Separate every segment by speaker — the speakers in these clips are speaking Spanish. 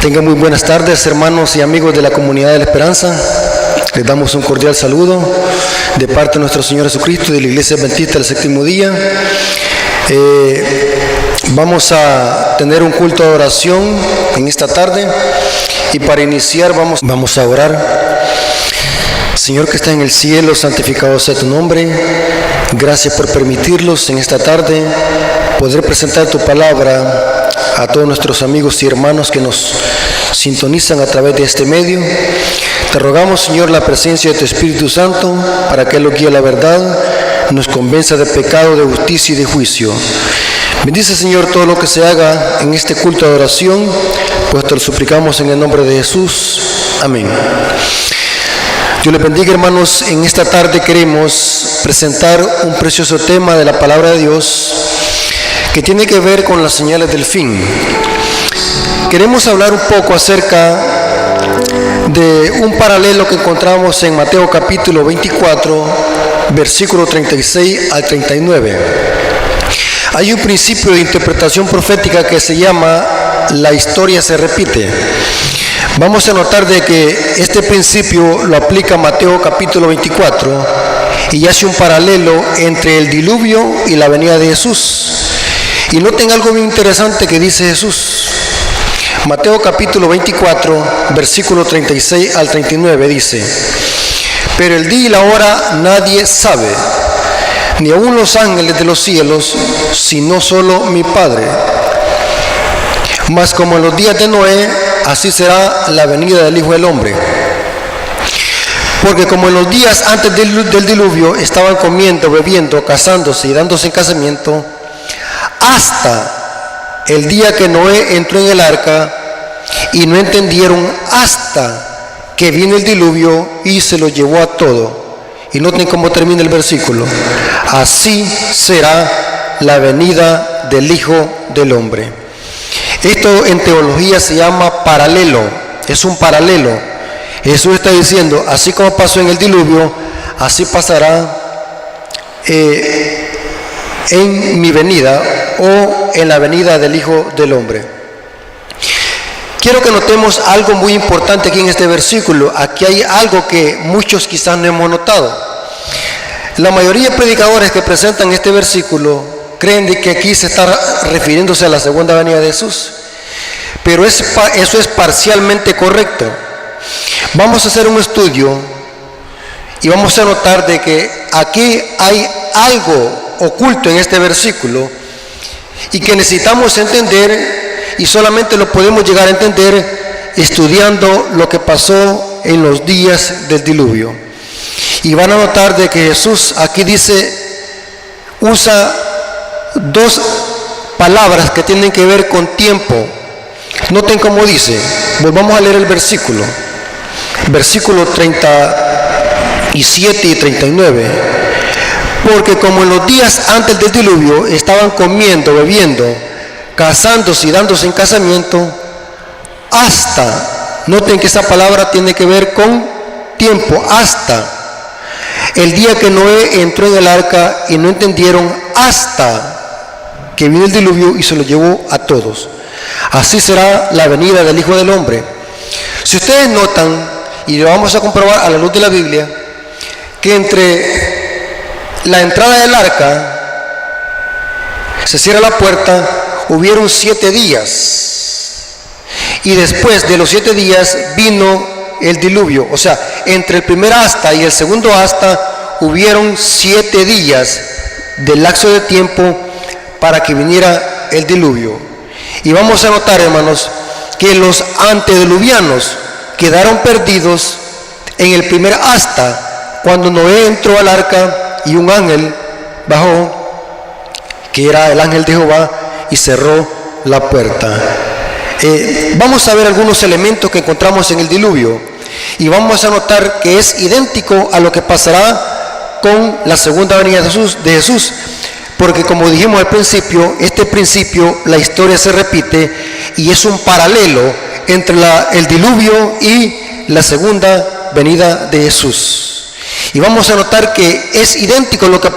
Speaker 1: Tengan muy buenas tardes, hermanos y amigos de la Comunidad de la Esperanza. Les damos un cordial saludo de parte de nuestro Señor Jesucristo y de la Iglesia Adventista del Séptimo Día. Vamos a tener un culto de oración en esta tarde y para iniciar vamos a orar. Señor que está en el cielo, santificado sea tu nombre. Gracias por permitirnos en esta tarde poder presentar tu palabra a todos nuestros amigos y hermanos que nos sintonizan a través de este medio. Te rogamos, Señor, la presencia de tu Espíritu Santo para que Él nos guíe a la verdad, nos convenza de pecado, de justicia y de juicio. Bendice, Señor, todo lo que se haga en este culto de oración, pues te lo suplicamos en el nombre de Jesús. Amén. Dios les bendiga, hermanos. En esta tarde queremos presentar un precioso tema de la palabra de Dios que tiene que ver con las señales del fin. Queremos hablar un poco acerca de un paralelo que encontramos en Mateo capítulo 24, versículo 36 al 39. Hay un principio de interpretación profética que se llama la historia se repite. Vamos a notar de que este principio lo aplica Mateo capítulo 24 y hace un paralelo entre el diluvio y la venida de Jesús. Y noten algo muy interesante que dice Jesús. Mateo capítulo 24, versículo 36 al 39 dice: pero el día y la hora nadie sabe, ni aun los ángeles de los cielos, sino solo mi Padre. Mas como en los días de Noé, así será la venida del Hijo del Hombre. Porque como en los días antes del diluvio estaban comiendo, bebiendo, casándose y dándose en casamiento, hasta el día que Noé entró en el arca, y no entendieron hasta que vino el diluvio y se lo llevó a todo. Y noten cómo termina el versículo: así será la venida del Hijo del Hombre. Esto en teología se llama paralelo, es un paralelo. Jesús está diciendo, así como pasó en el diluvio, así pasará en mi venida o en la venida del Hijo del Hombre. Quiero que notemos algo muy importante aquí en este versículo. Aquí hay algo que muchos quizás no hemos notado. La mayoría de predicadores que presentan este versículo creen de que aquí se está refiriéndose a la segunda venida de Jesús, pero eso es parcialmente correcto. Vamos a hacer un estudio y vamos a notar de que aquí hay algo oculto en este versículo y que necesitamos entender, y solamente lo podemos llegar a entender estudiando lo que pasó en los días del diluvio. Y van a notar de que Jesús aquí usa dos palabras que tienen que ver con tiempo. Noten cómo dice. Volvamos a leer el versículo 37 y 39. Porque como en los días antes del diluvio estaban comiendo, bebiendo, casándose y dándose en casamiento, hasta, noten que esa palabra tiene que ver con tiempo, hasta el día que Noé entró en el arca, y no entendieron hasta que vino el diluvio y se lo llevó a todos. Así será la venida del Hijo del Hombre. Si ustedes notan, y lo vamos a comprobar a la luz de la Biblia, que entre la entrada del arca, se cierra la puerta, hubieron 7 días. Y después de los 7 días vino el diluvio. O sea, entre el primer asta y el segundo asta hubieron 7 días de lapso de tiempo para que viniera el diluvio. Y vamos a notar, hermanos, que los antediluvianos quedaron perdidos en el primer asta, cuando Noé entró al arca y un ángel bajó, que era el ángel de Jehová, y cerró la puerta. Vamos a ver algunos elementos que encontramos en el diluvio y vamos a notar que es idéntico a lo que pasará con la segunda venida de Jesús, porque como dijimos al principio, la historia se repite y es un paralelo entre el diluvio y la segunda venida de Jesús. Y vamos a notar que es idéntico lo que va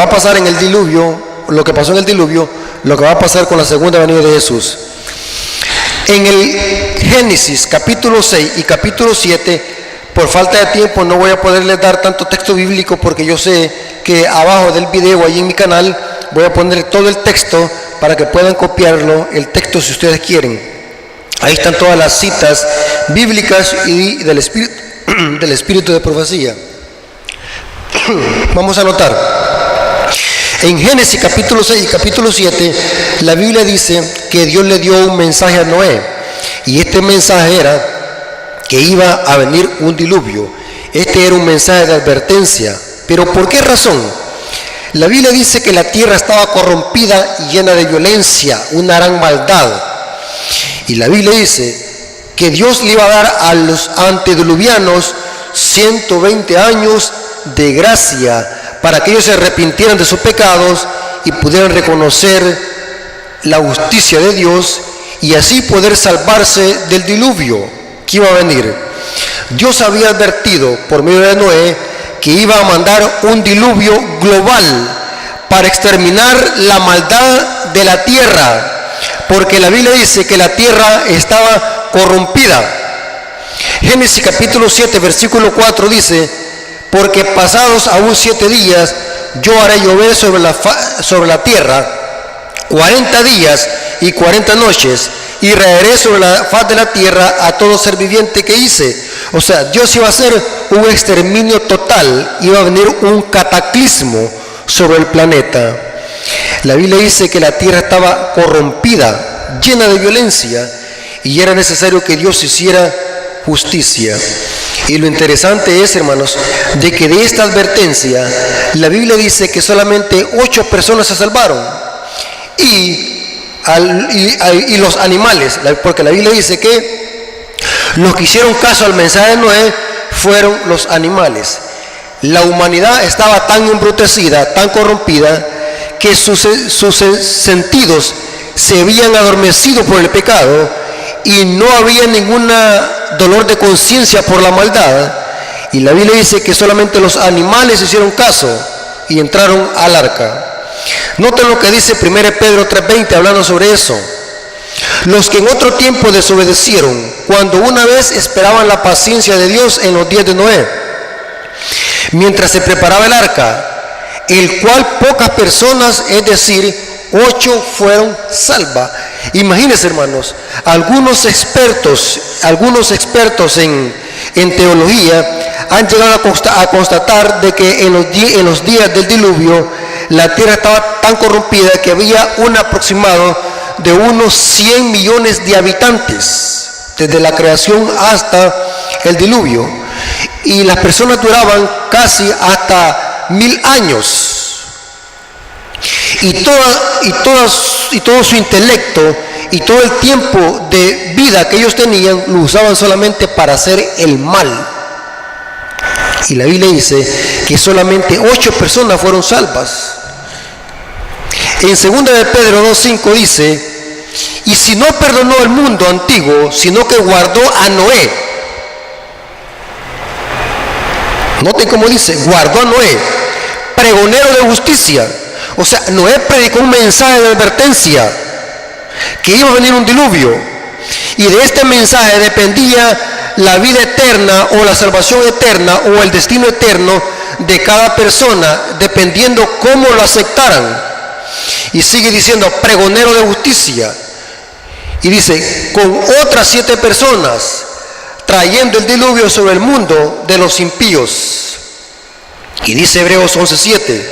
Speaker 1: a pasar en el diluvio, lo que pasó en el diluvio, lo que va a pasar con la segunda venida de Jesús. En el Génesis capítulo 6 y capítulo 7, por falta de tiempo no voy a poderles dar tanto texto bíblico, porque yo sé que abajo del video, ahí en mi canal, voy a poner todo el texto para que puedan copiarlo, el texto, si ustedes quieren. Ahí están todas las citas bíblicas y del espíritu de profecía. Vamos a anotar. En Génesis capítulo 6 y capítulo 7, la Biblia dice que Dios le dio un mensaje a Noé. Y este mensaje era que iba a venir un diluvio. Este era un mensaje de advertencia. ¿Pero por qué razón? La Biblia dice que la tierra estaba corrompida y llena de violencia, una gran maldad. Y la Biblia dice que Dios le iba a dar a los antediluvianos 120 años de gracia para que ellos se arrepintieran de sus pecados y pudieran reconocer la justicia de Dios y así poder salvarse del diluvio que iba a venir. Dios había advertido por medio de Noé que iba a mandar un diluvio global para exterminar la maldad de la tierra, porque la Biblia dice que la tierra estaba corrompida. Génesis capítulo 7 versículo 4 dice: porque pasados aún 7 días yo haré llover sobre la tierra 40 días y 40 noches, y raeré sobre la faz de la tierra a todo ser viviente que hice. O sea, Dios iba a hacer un exterminio total, iba a venir un cataclismo sobre el planeta. La Biblia dice que la tierra estaba corrompida, llena de violencia, y era necesario que Dios hiciera justicia. Y lo interesante es, hermanos, de que de esta advertencia, la Biblia dice que solamente 8 personas se salvaron. Y los animales, porque la Biblia dice que los que hicieron caso al mensaje de Noé fueron los animales. La humanidad estaba tan embrutecida, tan corrompida, que sus sentidos se habían adormecido por el pecado y no había ningún dolor de conciencia por la maldad. Y la Biblia dice que solamente los animales hicieron caso y entraron al arca. Noten lo que dice 1 Pedro 3:20 hablando sobre eso. Los que en otro tiempo desobedecieron, cuando una vez esperaban la paciencia de Dios en los días de Noé, mientras se preparaba el arca, el cual pocas personas, es decir, 8 fueron salvas. Imagínense, hermanos, algunos expertos en teología han llegado a constatar de que en los días del diluvio la tierra estaba tan corrompida que había un aproximado de unos 100 millones de habitantes desde la creación hasta el diluvio, y las personas duraban casi hasta 1000 años, y todo su intelecto y todo el tiempo de vida que ellos tenían lo usaban solamente para hacer el mal. Y la Biblia dice que solamente 8 personas fueron salvas. En 2 de Pedro 2:5 dice: y si no perdonó el mundo antiguo, sino que guardó a Noé. Noten cómo dice: guardó a Noé, pregonero de justicia. O sea, Noé predicó un mensaje de advertencia que iba a venir un diluvio, y de este mensaje dependía la vida eterna o la salvación eterna o el destino eterno de cada persona, dependiendo cómo lo aceptaran. Y sigue diciendo pregonero de justicia, y dice con otras 7 personas trayendo el diluvio sobre el mundo de los impíos. Y dice Hebreos 11:7: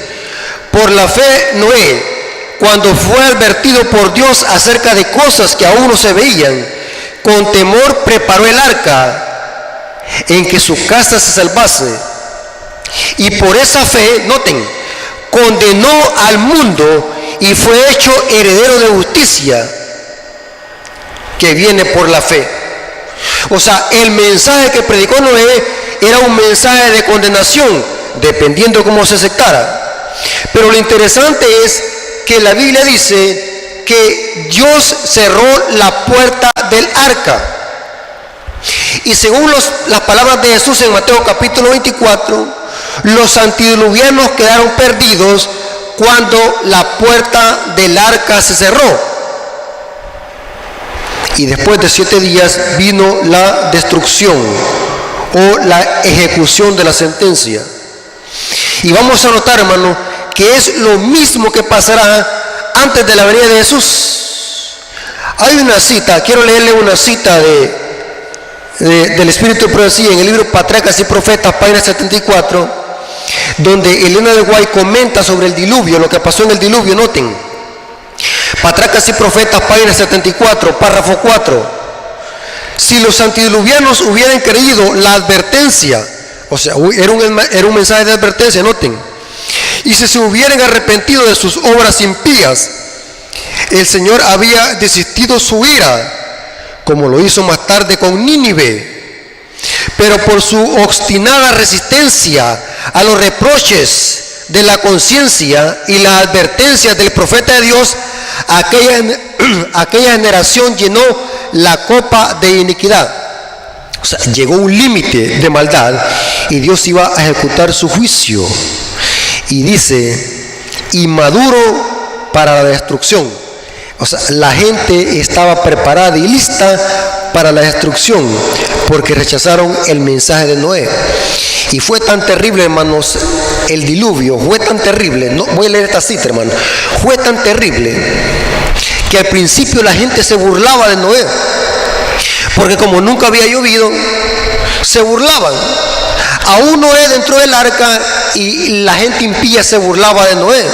Speaker 1: por la fe Noé, cuando fue advertido por Dios acerca de cosas que aún no se veían, con temor preparó el arca en que su casa se salvase. Y por esa fe, noten, condenó al mundo y fue hecho heredero de justicia que viene por la fe. O sea, el mensaje que predicó Noé era un mensaje de condenación, dependiendo cómo se aceptara. Pero lo interesante es que la Biblia dice que Dios cerró la puerta del arca. Y según las palabras de Jesús en Mateo capítulo 24, los antediluvianos quedaron perdidos cuando la puerta del arca se cerró. y después de 7 días vino la destrucción o la ejecución de la sentencia. Y vamos a notar, hermano, que es lo mismo que pasará antes de la venida de Jesús. Hay una cita, quiero leerle una cita del Espíritu de Profecía en el libro Patriarcas y Profetas, página 74, donde Elena de White comenta sobre el diluvio, lo que pasó en el diluvio. Noten, Patriarcas y Profetas, página 74, párrafo 4. Si los antediluvianos hubieran creído la advertencia, o sea, era un mensaje de advertencia, noten, y si se hubieran arrepentido de sus obras impías, el Señor había desistido su ira, como lo hizo más tarde con Nínive. Pero por su obstinada resistencia a los reproches de la conciencia y la advertencia del profeta de Dios, aquella generación llenó la copa de iniquidad. O sea, llegó un límite de maldad y Dios iba a ejecutar su juicio. Y dice, inmaduro para la destrucción. O sea, la gente estaba preparada y lista para la destrucción porque rechazaron el mensaje de Noé. Y fue tan terrible, hermanos, el diluvio, fue tan terrible, no voy a leer esta cita, hermano, fue tan terrible que al principio la gente se burlaba de Noé, porque como nunca había llovido, se burlaban. Aún Noé dentro del arca y la gente impía se burlaba de Noé.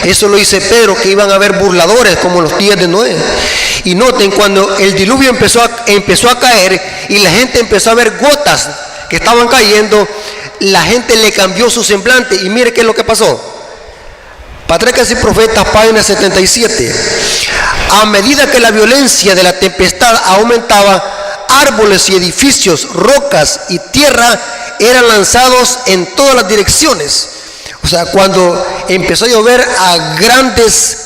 Speaker 1: Eso lo dice Pedro, que iban a haber burladores como los días de Noé. Y noten, cuando el diluvio empezó a caer y la gente empezó a ver gotas que estaban cayendo, la gente le cambió su semblante. Y mire qué es lo que pasó. Patriarcas y Profetas, página 77. A medida que la violencia de la tempestad aumentaba, árboles y edificios, rocas y tierra eran lanzados en todas las direcciones. O sea, cuando empezó a llover a grandes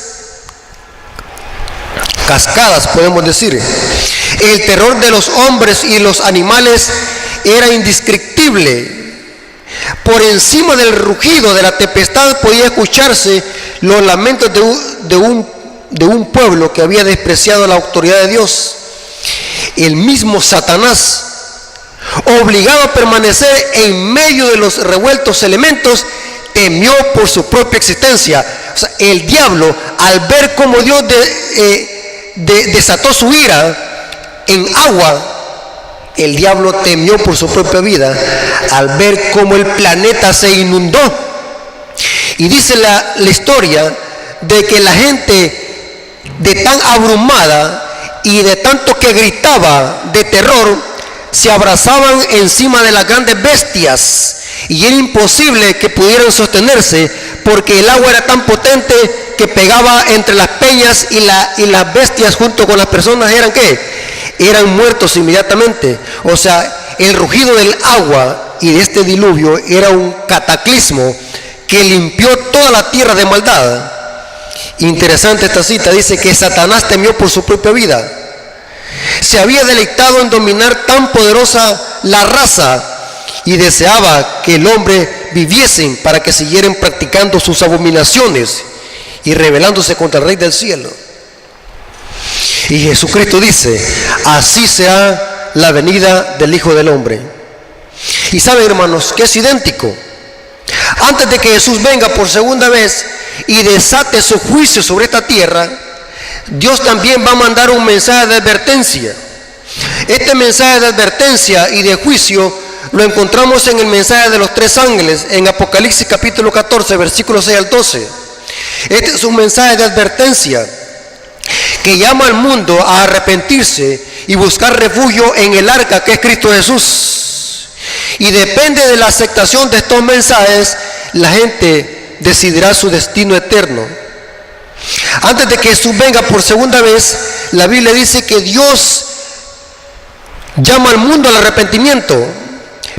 Speaker 1: cascadas, podemos decir, el terror de los hombres y los animales era indescriptible. Por encima del rugido de la tempestad podía escucharse los lamentos de un pueblo que había despreciado la autoridad de Dios. El mismo Satanás, obligado a permanecer en medio de los revueltos elementos, temió por su propia existencia. O sea, el diablo, al ver cómo Dios desató su ira en agua, el diablo temió por su propia vida al ver cómo el planeta se inundó. Y dice la historia de que la gente, de tan abrumada y de tanto que gritaba de terror, se abrazaban encima de las grandes bestias y era imposible que pudieran sostenerse porque el agua era tan potente que pegaba entre las peñas y las bestias junto con las personas eran muertos inmediatamente. O sea, el rugido del agua y de este diluvio era un cataclismo que limpió toda la tierra de maldad. Interesante esta cita, dice que Satanás temió por su propia vida. Se había deleitado en dominar tan poderosa la raza y deseaba que el hombre viviesen para que siguieran practicando sus abominaciones y rebelándose contra el Rey del cielo. Y Jesucristo dice, así será la venida del Hijo del Hombre. Y saben, hermanos, que es idéntico. Antes de que Jesús venga por segunda vez y desate su juicio sobre esta tierra, Dios también va a mandar un mensaje de advertencia. Este mensaje de advertencia y de juicio lo encontramos en el mensaje de los 3 ángeles en Apocalipsis capítulo 14, versículos 6 al 12. Este es un mensaje de advertencia que llama al mundo a arrepentirse y buscar refugio en el arca que es Cristo Jesús. Y depende de la aceptación de estos mensajes, la gente decidirá su destino eterno. Antes de que Jesús venga por segunda vez, la Biblia dice que Dios llama al mundo al arrepentimiento,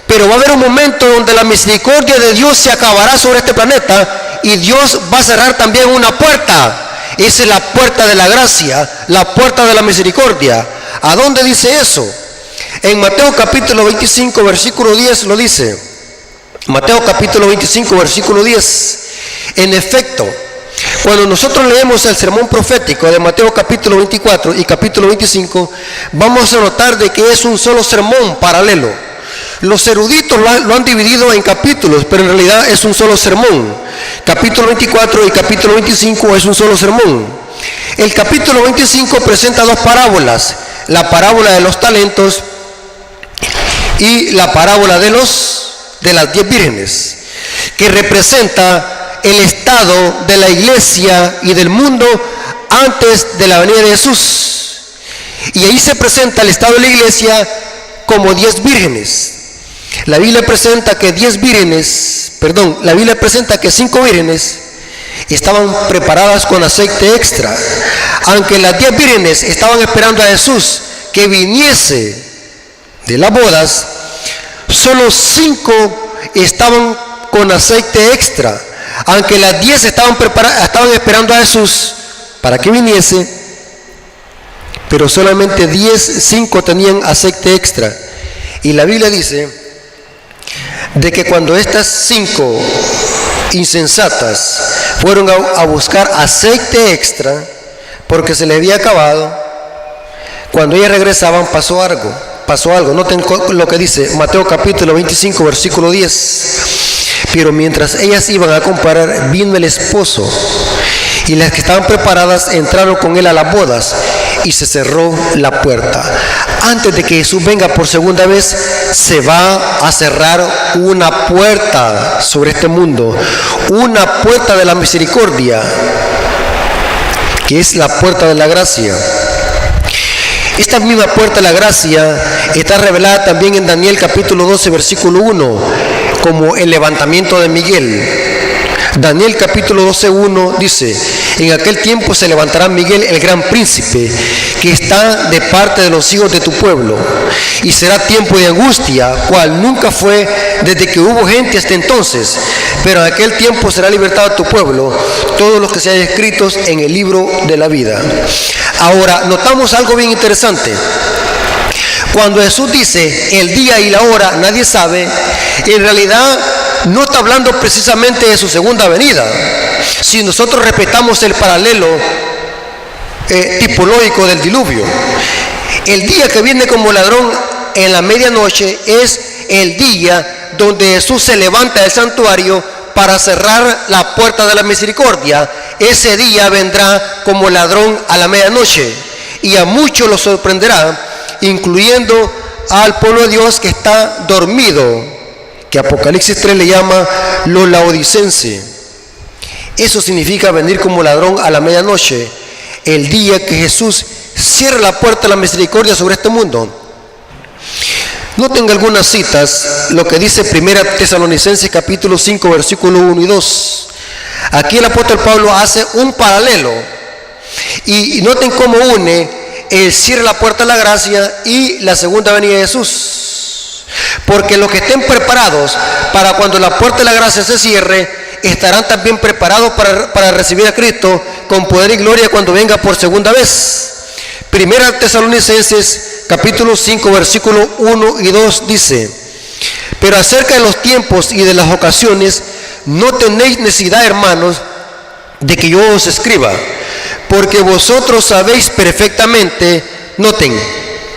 Speaker 1: pero va a haber un momento donde la misericordia de Dios se acabará sobre este planeta y Dios va a cerrar también una puerta. Esa es la puerta de la gracia, la puerta de la misericordia. ¿A dónde dice eso? En Mateo capítulo 25, versículo 10 lo dice. Mateo capítulo 25, versículo 10. En efecto, Cuando nosotros leemos el sermón profético de Mateo capítulo 24 y capítulo 25, vamos a notar de que es un solo sermón paralelo. Los eruditos lo han dividido en capítulos, pero en realidad es un solo sermón. Capítulo 24 y capítulo 25 es un solo sermón. El capítulo 25 presenta dos parábolas: la parábola de los talentos y la parábola de las 10 vírgenes, que representa el estado de la iglesia y del mundo antes de la venida de Jesús. Y ahí se presenta el estado de la iglesia como 10 vírgenes. La Biblia presenta que 5 vírgenes estaban preparadas con aceite extra. Aunque las 10 vírgenes estaban esperando a Jesús que viniese de las bodas, solo 5 estaban con aceite extra. Aunque las 10 estaban esperando a Jesús para que viniese, pero solamente 5 tenían aceite extra. Y la Biblia dice de que cuando estas 5 insensatas fueron a buscar aceite extra porque se les había acabado, cuando ellas regresaban pasó algo. Noten lo que dice Mateo capítulo 25 versículo 10. Pero mientras ellas iban a comprar, vino el esposo, y las que estaban preparadas entraron con él a las bodas, y se cerró la puerta. Antes de que Jesús venga por segunda vez, se va a cerrar una puerta sobre este mundo, una puerta de la misericordia, que es la puerta de la gracia. Esta misma puerta de la gracia está revelada también en Daniel capítulo 12 versículo 1 como el levantamiento de Miguel. Daniel capítulo 12:1 dice: en aquel tiempo se levantará Miguel, el gran príncipe, que está de parte de los hijos de tu pueblo, y será tiempo de angustia, cual nunca fue desde que hubo gente hasta entonces, pero en aquel tiempo será libertado tu pueblo, todos los que se hayan escritos en el libro de la vida. Ahora, notamos algo bien interesante. Cuando Jesús dice el día y la hora nadie sabe, en realidad no está hablando precisamente de su segunda venida. Si nosotros respetamos el paralelo tipológico del diluvio, el día que viene como ladrón en la medianoche es el día donde Jesús se levanta del santuario para cerrar la puerta de la misericordia. Ese día vendrá como ladrón a la medianoche, y a muchos los sorprenderá, incluyendo al pueblo de Dios que está dormido, que Apocalipsis 3 le llama los laodicenses. Eso significa venir como ladrón a la medianoche, el día que Jesús cierra la puerta de la misericordia sobre este mundo. Noten algunas citas, lo que dice 1 Tesalonicenses capítulo 5 versículo 1 y 2. Aquí el apóstol Pablo hace un paralelo, y noten cómo une el cierre la puerta de la gracia y la segunda venida de Jesús. Porque los que estén preparados para cuando la puerta de la gracia se cierre, estarán también preparados para recibir a Cristo con poder y gloria cuando venga por segunda vez. 1 Tesalonicenses capítulo 5 versículo 1 y 2 dice: pero acerca de los tiempos y de las ocasiones no tenéis necesidad, hermanos, de que yo os escriba, porque vosotros sabéis perfectamente, noten,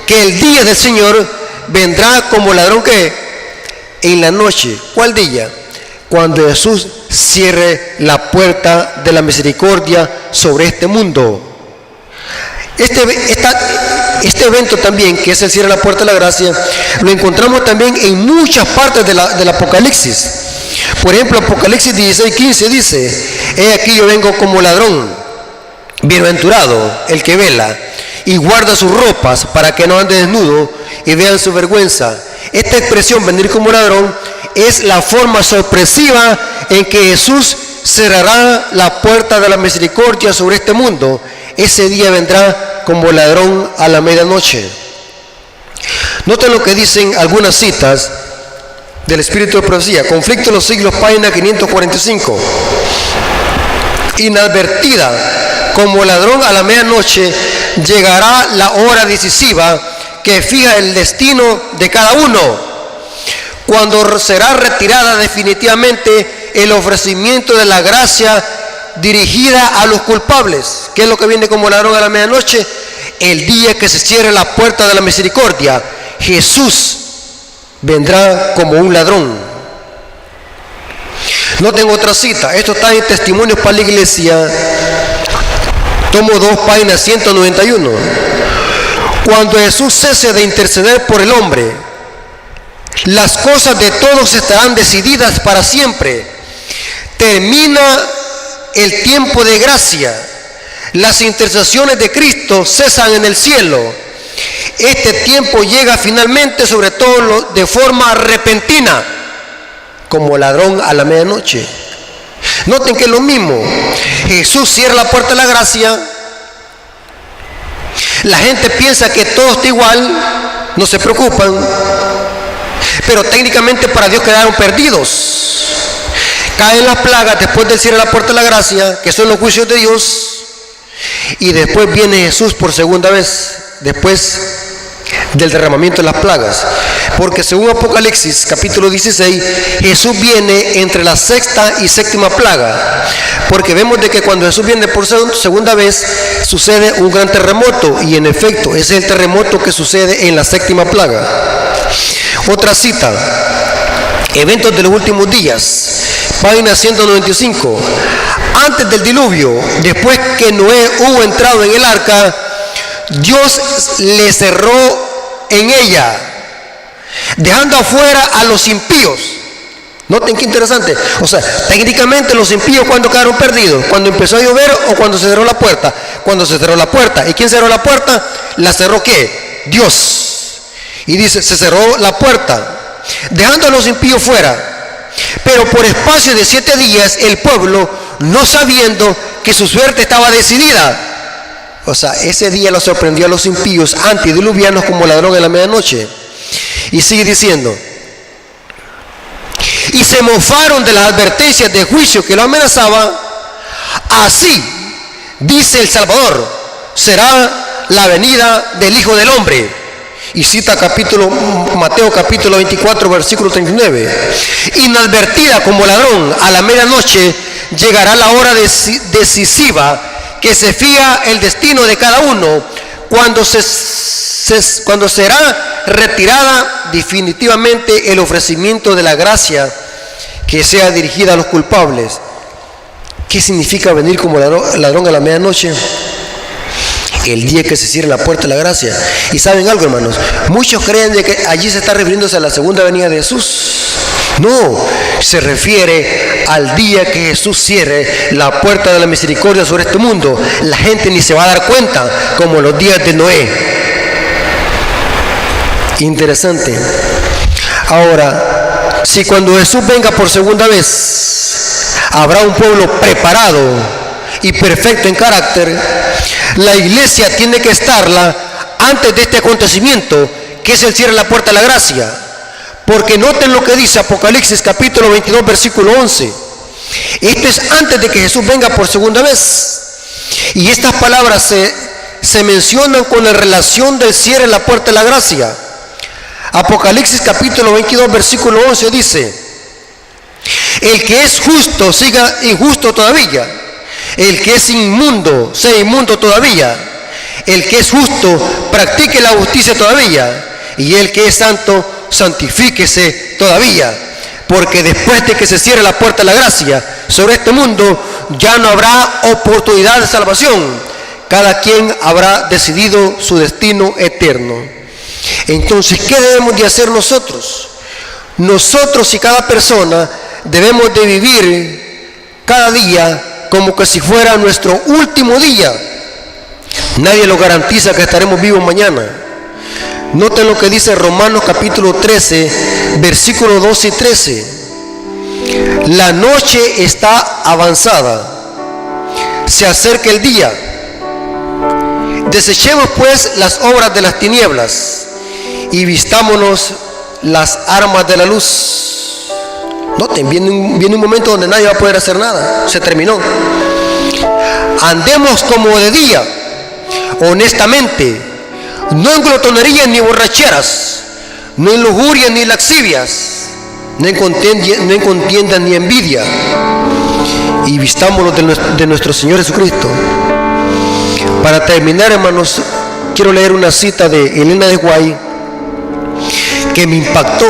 Speaker 1: que el día del Señor vendrá como ladrón que en la noche. ¿Cuál día? Cuando Jesús cierre la puerta de la misericordia sobre este mundo. Este evento también, que es el cierre de la puerta de la gracia, lo encontramos también en muchas partes del Apocalipsis. Por ejemplo, Apocalipsis 16:15 dice: he aquí yo vengo como ladrón. Bienaventurado el que vela y guarda sus ropas para que no ande desnudo y vean su vergüenza. Esta expresión, venir como ladrón, es la forma sorpresiva en que Jesús cerrará la puerta de la misericordia sobre este mundo. Ese día vendrá como ladrón a la medianoche. Noten lo que dicen algunas citas del Espíritu de Profecía. Conflicto de los siglos, página 545. Inadvertida como ladrón a la medianoche llegará la hora decisiva que fija el destino de cada uno, cuando será retirada definitivamente el ofrecimiento de la gracia dirigida a los culpables. ¿Qué es lo que viene como ladrón a la medianoche? El día que se cierre la puerta de la misericordia, Jesús vendrá como un ladrón. No tengo otra cita. Esto está en Testimonios para la Iglesia, tomo 2, página 191. Cuando Jesús cese de interceder por el hombre, las cosas de todos estarán decididas para siempre. Termina el tiempo de gracia. Las intercesiones de Cristo cesan en el cielo. Este tiempo llega finalmente, sobre todo de forma repentina, como ladrón a la medianoche. Noten que es lo mismo. Jesús cierra la puerta de la gracia. La gente piensa que todo está igual, no se preocupan, pero técnicamente para Dios quedaron perdidos. Caen las plagas después del cierre de la puerta de la gracia, que son los juicios de Dios, y después viene Jesús por segunda vez, después del derramamiento de las plagas. Porque según Apocalipsis capítulo 16, Jesús viene entre la sexta y séptima plaga. Porque vemos de que cuando Jesús viene por segunda vez, sucede un gran terremoto, y en efecto, ese es el terremoto que sucede en la séptima plaga. Otra cita, Eventos de los últimos días, página 195. Antes del diluvio, después que Noé hubo entrado en el arca, Dios le cerró en ella, dejando afuera a los impíos. Noten qué interesante. O sea, técnicamente los impíos, ¿cuándo quedaron perdidos? ¿Cuando empezó a llover o cuando se cerró la puerta? Cuando se cerró la puerta. ¿Y quién cerró la puerta? ¿La cerró qué? Dios. Y dice, se cerró la puerta, dejando a los impíos fuera. Pero por espacio de 7 días, el pueblo, no sabiendo que su suerte estaba decidida. O sea, ese día lo sorprendió a los impíos antediluvianos como ladrón en la medianoche. Y sigue diciendo, y se mofaron de las advertencias de juicio que lo amenazaba. Así, dice el Salvador, será la venida del Hijo del Hombre. Y cita Mateo capítulo 24, versículo 39. Inadvertida como ladrón a la medianoche, llegará la hora decisiva que se fía el destino de cada uno, cuando será retirada definitivamente el ofrecimiento de la gracia que sea dirigida a los culpables. ¿Qué significa venir como ladrón a la medianoche? El día que se cierre la puerta de la gracia. Y saben algo, hermanos, muchos creen de que allí se está refiriéndose a la segunda venida de Jesús. No, se refiere al día que Jesús cierre la puerta de la misericordia sobre este mundo. La gente ni se va a dar cuenta, como los días de Noé. Interesante. Ahora, si cuando Jesús venga por segunda vez, habrá un pueblo preparado y perfecto en carácter, la iglesia tiene que estarla antes de este acontecimiento, que es el cierre de la puerta de la gracia. Porque noten lo que dice Apocalipsis capítulo 22, versículo 11. Esto es antes de que Jesús venga por segunda vez. Y estas palabras se mencionan con la relación del cierre de la puerta de la gracia. Apocalipsis capítulo 22, versículo 11 dice, el que es justo siga injusto todavía, el que es inmundo sea inmundo todavía, el que es justo practique la justicia todavía, y el que es santo santifíquese todavía, porque después de que se cierre la puerta de la gracia sobre este mundo, ya no habrá oportunidad de salvación. Cada quien habrá decidido su destino eterno. Entonces, ¿qué debemos de hacer nosotros? Nosotros y cada persona debemos de vivir cada día como que si fuera nuestro último día. Nadie lo garantiza que estaremos vivos mañana. Noten lo que dice Romanos capítulo 13, versículos 12 y 13. La noche está avanzada, se acerca el día. Desechemos pues las obras de las tinieblas y vistámonos las armas de la luz. Noten, viene un momento donde nadie va a poder hacer nada, se terminó. Andemos como de día, honestamente, no en glotonerías ni borracheras, no en lujurias ni laxivias, no en contiendas ni envidia, y vistámoslo de nuestro Señor Jesucristo. Para terminar, hermanos, quiero leer una cita de Elena de White que me impactó.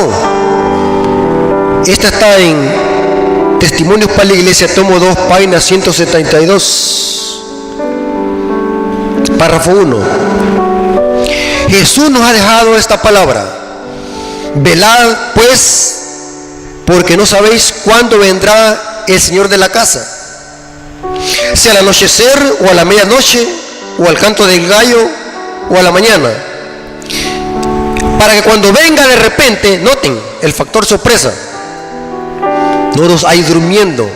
Speaker 1: Esta está en Testimonios para la Iglesia, tomo 2, página 172, párrafo 1. Jesús nos ha dejado esta palabra: velad pues, porque no sabéis cuándo vendrá el Señor de la casa, si al anochecer o a la medianoche o al canto del gallo o a la mañana, para que cuando venga de repente, noten el factor sorpresa, no los hay durmiendo.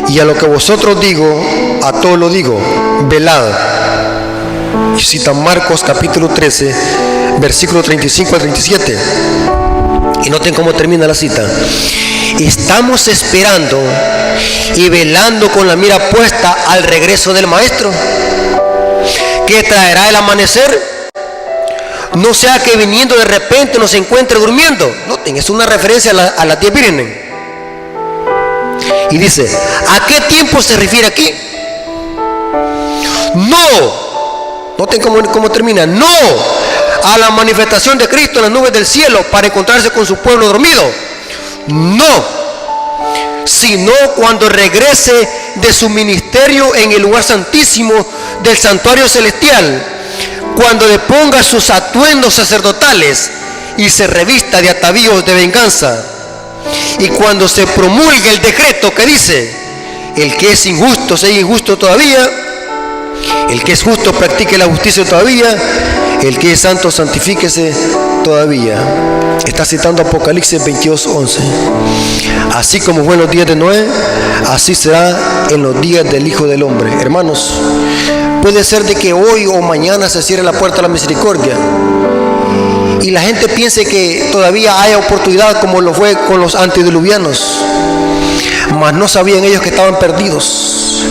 Speaker 1: Y a lo que vosotros digo, a todos lo digo, velad. Y citan Marcos capítulo 13, versículo 35 al 37. Y noten cómo termina la cita: estamos esperando y velando con la mira puesta al regreso del Maestro, que traerá el amanecer. No sea que viniendo de repente nos encuentre durmiendo. Noten, es una referencia a las 10 vírgenes. Y dice, ¿a qué tiempo se refiere aquí? No, noten cómo termina, no a la manifestación de Cristo en las nubes del cielo para encontrarse con su pueblo dormido, no, sino cuando regrese de su ministerio en el lugar santísimo del santuario celestial, cuando deponga sus atuendos sacerdotales y se revista de atavíos de venganza, y cuando se promulgue el decreto que dice: el que es injusto sea injusto todavía, el que es justo practique la justicia todavía, el que es santo santifíquese todavía. Está citando Apocalipsis 22:11. Así como fue en los días de Noé, así será en los días del Hijo del Hombre. Hermanos, puede ser de que hoy o mañana se cierre la puerta a la misericordia y la gente piense que todavía hay oportunidad, como lo fue con los antediluvianos, mas no sabían ellos que estaban perdidos.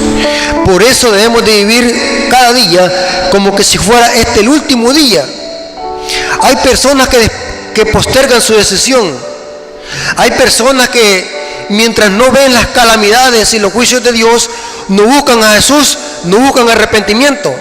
Speaker 1: Por eso debemos de vivir cada día como que si fuera este el último día. Hay personas que postergan su decisión. Hay personas que mientras no ven las calamidades y los juicios de Dios, no buscan a Jesús, no buscan arrepentimiento.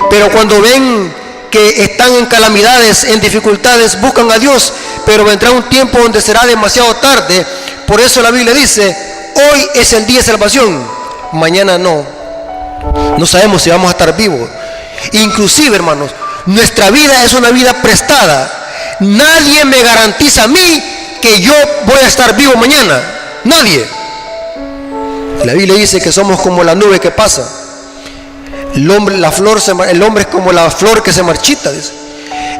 Speaker 1: Pero cuando ven que están en calamidades, en dificultades, buscan a Dios, pero vendrá un tiempo donde será demasiado tarde. Por eso la Biblia dice: hoy es el día de salvación, mañana no. No sabemos si vamos a estar vivos. Inclusive, hermanos, nuestra vida es una vida prestada. Nadie me garantiza a mí que yo voy a estar vivo mañana. Nadie. La Biblia dice que somos como la nube que pasa. El hombre es como la flor que se marchita, dice.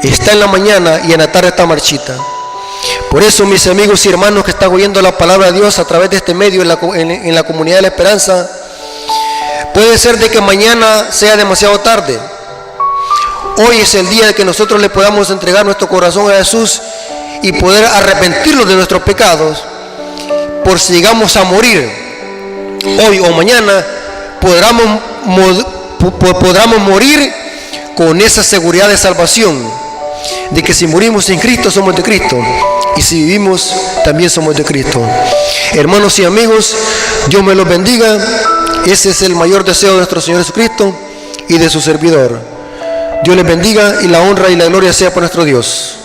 Speaker 1: Está en la mañana y en la tarde está marchita. Por eso, mis amigos y hermanos que están oyendo la palabra de Dios a través de este medio en la comunidad de la esperanza, puede ser de que mañana sea demasiado tarde. Hoy es el día de que nosotros le podamos entregar nuestro corazón a Jesús y poder arrepentirnos de nuestros pecados. Por si llegamos a morir hoy o mañana, podamos morir con esa seguridad de salvación, de que si morimos en Cristo somos de Cristo, y si vivimos también somos de Cristo. Hermanos y amigos, Dios me los bendiga. Ese es el mayor deseo de nuestro Señor Jesucristo y de su servidor. Dios les bendiga y la honra y la gloria sea por nuestro Dios.